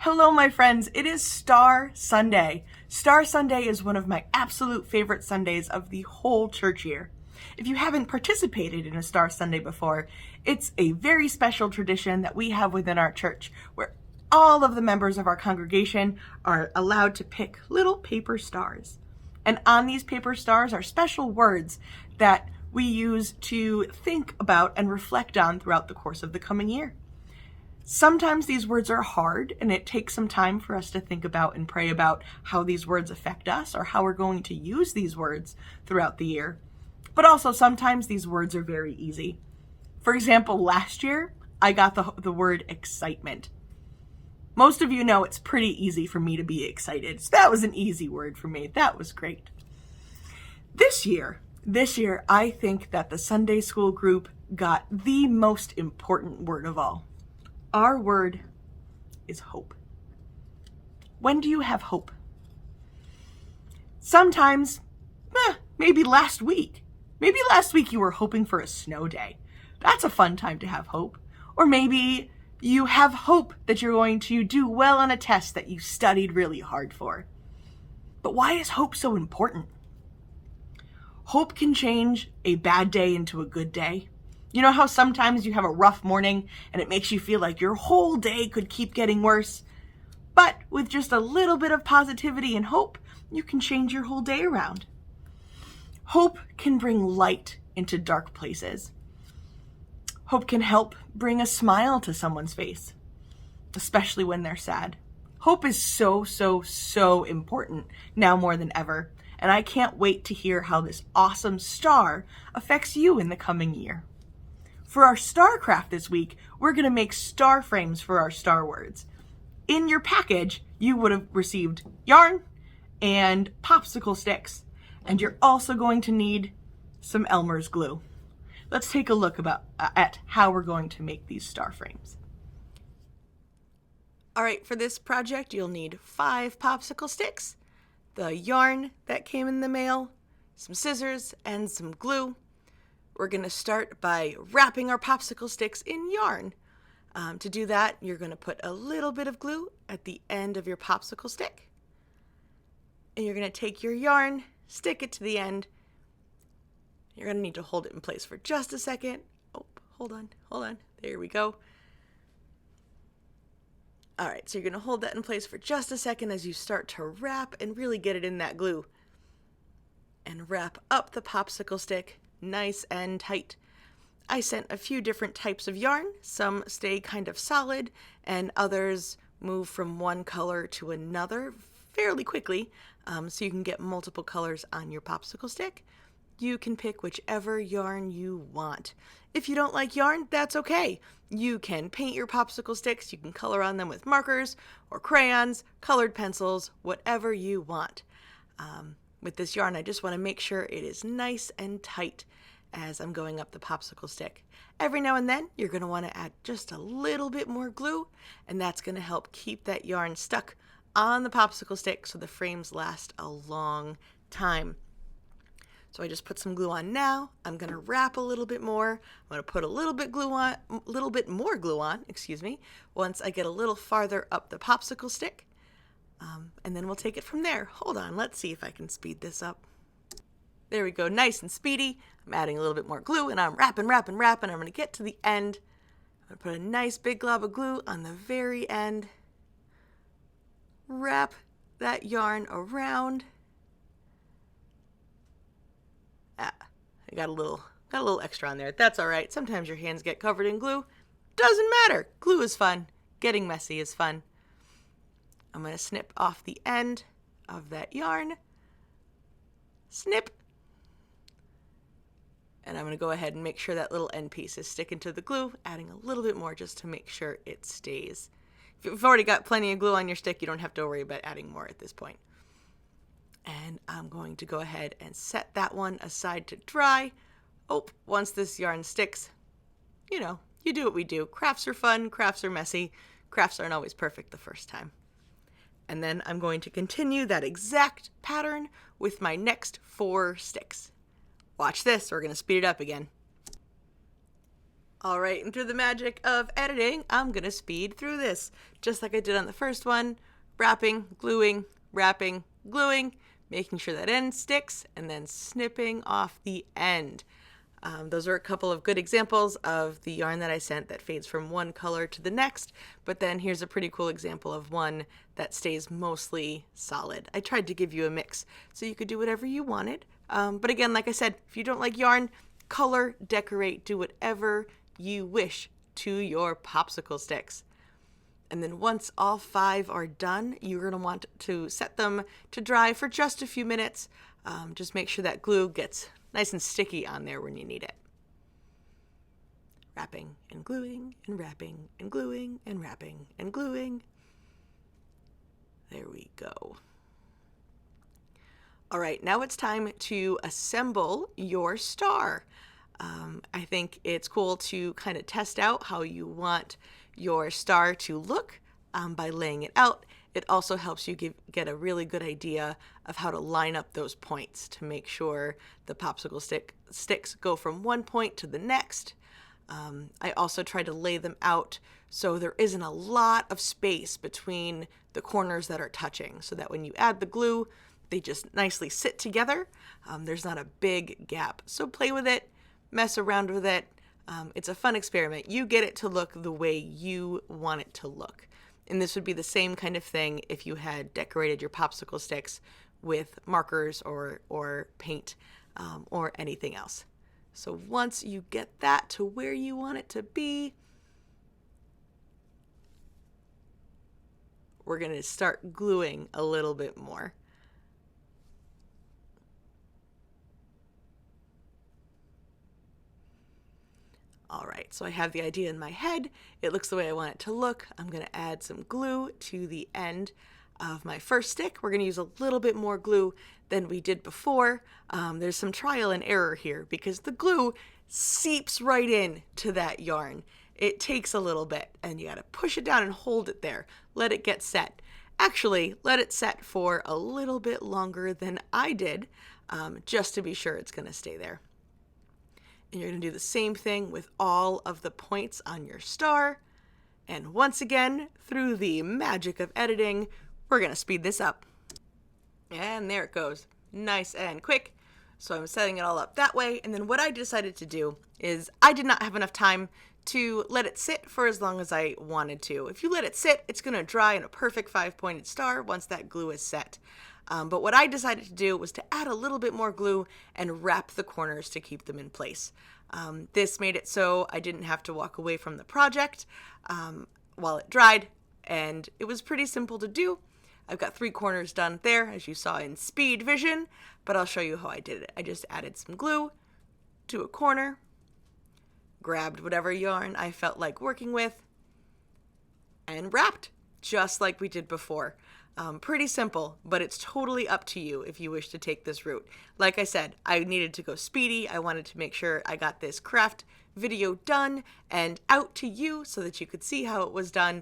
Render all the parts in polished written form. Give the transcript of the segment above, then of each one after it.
Hello, my friends. It is Star Sunday. Star Sunday is one of my absolute favorite Sundays of the whole church year. If you haven't participated in a Star Sunday before, it's a very special tradition that we have within our church where all of the members of our congregation are allowed to pick little paper stars. And on these paper stars are special words that we use to think about and reflect on throughout the course of the coming year. Sometimes these words are hard, and it takes some time for us to think about and pray about how these words affect us or how we're going to use these words throughout the year. But also sometimes these words are very easy. For example, last year, I got the word excitement. Most of you know it's pretty easy for me to be excited, so that was an easy word for me. That was great. This year, I think that the Sunday school group got the most important word of all. Our word is hope. When do you have hope? Sometimes, maybe last week. Maybe last week you were hoping for a snow day. That's a fun time to have hope. Or maybe you have hope that you're going to do well on a test that you studied really hard for. But why is hope so important? Hope can change a bad day into a good day. You know how sometimes you have a rough morning and it makes you feel like your whole day could keep getting worse? But with just a little bit of positivity and hope, you can change your whole day around. Hope can bring light into dark places. Hope can help bring a smile to someone's face, especially when they're sad. Hope is so important now more than ever, and I can't wait to hear how this awesome star affects you in the coming year. For our star craft this week, we're going to make star frames for our star words. In your package, you would have received yarn and popsicle sticks, and you're also going to need some Elmer's glue. Let's take a look at how we're going to make these star frames. All right, for this project, you'll need 5 popsicle sticks, the yarn that came in the mail, some scissors, and some glue. We're going to start by wrapping our popsicle sticks in yarn. To do that, you're going to put a little bit of glue at the end of your popsicle stick. And you're going to take your yarn, stick it to the end. You're going to need to hold it in place for just a second. Oh, hold on. There we go. All right, so you're going to hold that in place for just a second as you start to wrap and really get it in that glue. And wrap up the popsicle stick nice and tight. I sent a few different types of yarn. Some stay kind of solid and others move from one color to another fairly quickly, so you can get multiple colors on your popsicle stick. You can pick whichever yarn you want. If you don't like yarn, that's okay. You can paint your popsicle sticks. You can color on them with markers or crayons, colored pencils, whatever you want. With this yarn, I just want to make sure it is nice and tight as I'm going up the popsicle stick. Every now and then, you're going to want to add just a little bit more glue, and that's going to help keep that yarn stuck on the popsicle stick so the frames last a long time. So I just put some glue on now. I'm going to wrap a little bit more. I'm going to put a little bit more glue on, once I get a little farther up the popsicle stick. And then we'll take it from there. Hold on, let's see if I can speed this up. There we go, nice and speedy. I'm adding a little bit more glue and I'm wrapping. I'm going to get to the end. I'm going to put a nice big glob of glue on the very end. Wrap that yarn around. I got a little extra on there. That's all right. Sometimes your hands get covered in glue. Doesn't matter. Glue is fun. Getting messy is fun. I'm going to snip off the end of that yarn. Snip. And I'm going to go ahead and make sure that little end piece is sticking to the glue, adding a little bit more just to make sure it stays. If you've already got plenty of glue on your stick, you don't have to worry about adding more at this point. And I'm going to go ahead and set that one aside to dry. Oh, once this yarn sticks, you do what we do. Crafts are fun, crafts are messy. Crafts aren't always perfect the first time. And then I'm going to continue that exact pattern with my next 4 sticks. Watch this, we're going to speed it up again. All right, and through the magic of editing, I'm going to speed through this, just like I did on the first one, wrapping, gluing, making sure that end sticks, and then snipping off the end. Those are a couple of good examples of the yarn that I sent that fades from one color to the next, but then here's a pretty cool example of one that stays mostly solid. I tried to give you a mix so you could do whatever you wanted. But again, like I said, if you don't like yarn, color, decorate, do whatever you wish to your popsicle sticks. And then once all 5 are done, you're going to want to set them to dry for just a few minutes. Just make sure that glue gets nice and sticky on there when you need it. Wrapping and gluing and wrapping and gluing and wrapping and gluing. There we go. All right, now it's time to assemble your star. I think it's cool to kind of test out how you want your star to look by laying it out. It also helps you get a really good idea of how to line up those points to make sure the popsicle sticks go from one point to the next. I also try to lay them out so there isn't a lot of space between the corners that are touching, so that when you add the glue, they just nicely sit together. There's not a big gap. So play with it, mess around with it. It's a fun experiment. You get it to look the way you want it to look. And this would be the same kind of thing if you had decorated your popsicle sticks with markers or paint or anything else. So once you get that to where you want it to be, we're going to start gluing a little bit more. All right, so I have the idea in my head. It looks the way I want it to look. I'm going to add some glue to the end of my first stick. We're going to use a little bit more glue than we did before. There's some trial and error here because the glue seeps right in to that yarn. It takes a little bit and you got to push it down and hold it there. Let it get set. Actually, let it set for a little bit longer than I did, just to be sure it's going to stay there. And you're going to do the same thing with all of the points on your star. And once again, through the magic of editing, we're going to speed this up. And there it goes. Nice and quick. So I'm setting it all up that way. And then what I decided to do is I did not have enough time to let it sit for as long as I wanted to. If you let it sit, it's going to dry in a perfect 5-pointed star once that glue is set. But what I decided to do was to add a little bit more glue and wrap the corners to keep them in place. This made it so I didn't have to walk away from the project while it dried, and it was pretty simple to do. I've got 3 corners done there, as you saw in speed vision, but I'll show you how I did it. I just added some glue to a corner, grabbed whatever yarn I felt like working with, and wrapped, just like we did before. Pretty simple, but it's totally up to you if you wish to take this route. Like I said, I needed to go speedy. I wanted to make sure I got this craft video done and out to you so that you could see how it was done.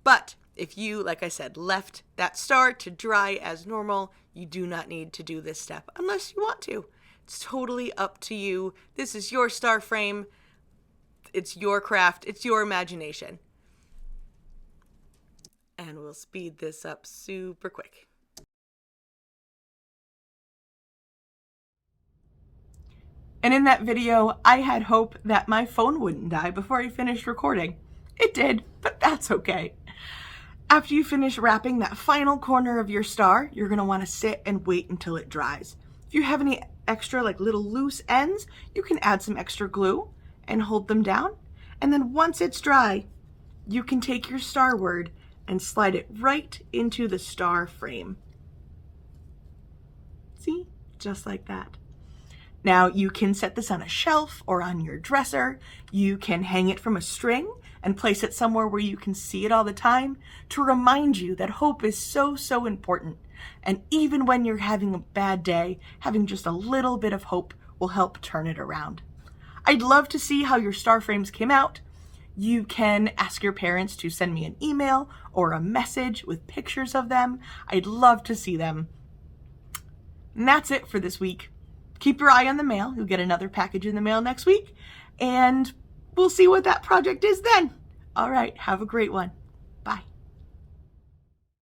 But if you, like I said, left that star to dry as normal, you do not need to do this step unless you want to. It's totally up to you. This is your star frame. It's your craft. It's your imagination. And we'll speed this up super quick. And in that video, I had hope that my phone wouldn't die before I finished recording. It did, but that's okay. After you finish wrapping that final corner of your star, you're going to want to sit and wait until it dries. If you have any extra like little loose ends, you can add some extra glue and hold them down. And then once it's dry, you can take your star word and slide it right into the star frame. See? Just like that. Now you can set this on a shelf or on your dresser. You can hang it from a string and place it somewhere where you can see it all the time to remind you that hope is so, so important. And even when you're having a bad day, having just a little bit of hope will help turn it around. I'd love to see how your star frames came out. You can ask your parents to send me an email or a message with pictures of them. I'd love to see them. And that's it for this week. Keep your eye on the mail. You'll get another package in the mail next week. And we'll see what that project is then. All right, have a great one.